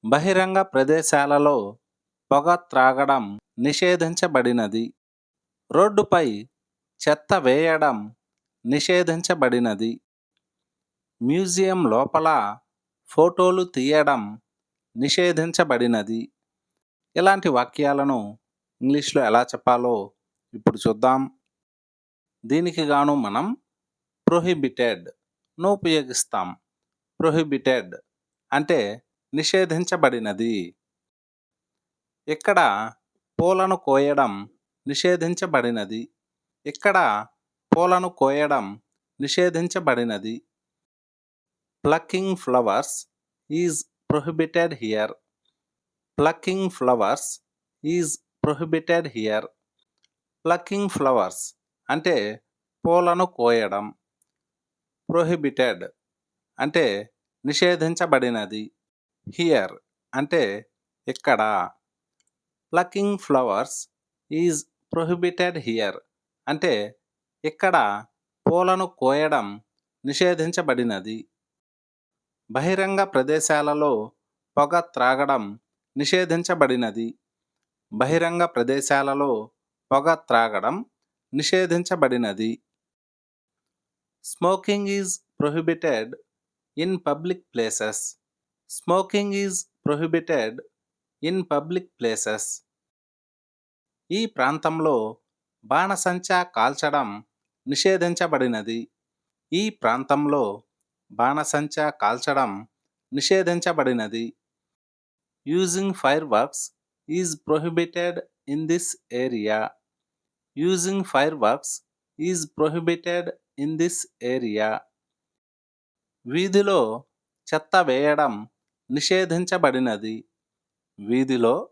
బహిరంగ ప్రదేశాలలో పొగ త్రాగడం నిషేధించబడినది. రోడ్డుపై చెత్త వేయడం నిషేధించబడినది. మ్యూజియం లోపల ఫోటోలు తీయడం నిషేధించబడినది. ఇలాంటి వాక్యాలను ఇంగ్లీష్లో ఎలా చెప్పాలో ఇప్పుడు చూద్దాం. దీనికి గాను మనం ప్రొహిబిటెడ్ను ఉపయోగిస్తాం. ప్రొహిబిటెడ్ అంటే నిషేధించబడినది. ఇక్కడ పూలను కోయడం నిషేధించబడినది. ఇక్కడ పూలను కోయడం నిషేధించబడినది. Plucking flowers is prohibited here. Plucking flowers is prohibited here. Plucking flowers అంటే పూలను కోయడం. ప్రొహిబిటెడ్ అంటే నిషేధించబడినది. హియర్ అంటే ఇక్కడ. Plucking flowers is prohibited here అంటే ఇక్కడ పూలను కోయడం నిషేధించబడినది. బహిరంగ ప్రదేశాలలో పొగ త్రాగడం నిషేధించబడినది. బహిరంగ ప్రదేశాలలో పొగ త్రాగడం నిషేధించబడినది. Smoking is prohibited in public places. Smoking is prohibited in public places. ఈ ప్రాంతంలో బాణసంచా కాల్చడం నిషేధించబడినది. ఈ ప్రాంతంలో బాణసంచా కాల్చడం నిషేధించబడినది. Using fireworks is prohibited in this area. Using fireworks is prohibited in this area. వీధిలో చెత్త వేయడం నిషేధించబడినది. వీధిలో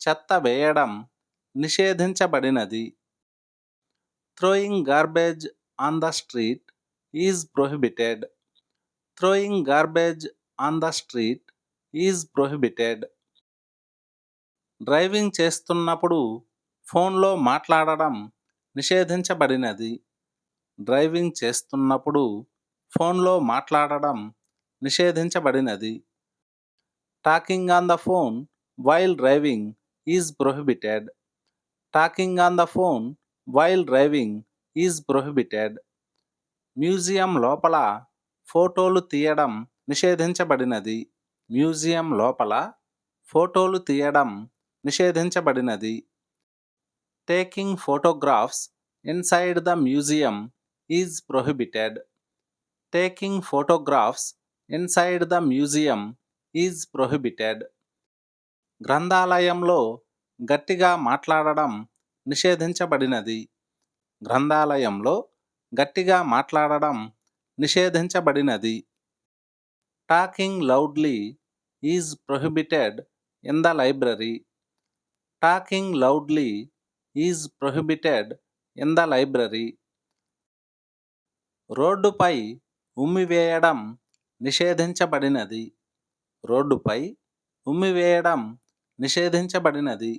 చెత్త వేయడం నిషేధించబడినది. Throwing garbage on the street is prohibited. Throwing garbage on the street is prohibited. Driving చేస్తున్నప్పుడు ఫోన్లో మాట్లాడడం నిషేధించబడినది. డ్రైవింగ్ చేస్తున్నప్పుడు ఫోన్లో మాట్లాడడం నిషేధించబడినది. Talking on the phone while driving is prohibited. Talking on the phone while driving is prohibited. Museum లోపల ఫోటోలు తీయడం నిషేధించబడినది. మ్యూజియం లోపల ఫోటోలు తీయడం నిషేధించబడినది. Taking photographs inside the museum is prohibited. Taking photographs inside the museum is prohibited. గ్రంథాలయంలో గట్టిగా మాట్లాడడం నిషేధించబడినది. గ్రంథాలయంలో గట్టిగా మాట్లాడడం నిషేధించబడినది. Talking loudly is prohibited in the library. Talking loudly is prohibited in the library. రోడ్డుపై ఉమ్మివేయడం నిషేధించబడినది. రోడ్డుపై ఉమ్మివేయడం నిషేధించబడినది.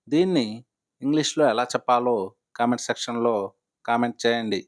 దీన్ని ఇంగ్లీష్లో ఎలా చెప్పాలో కామెంట్ సెక్షన్లో కామెంట్ చేయండి.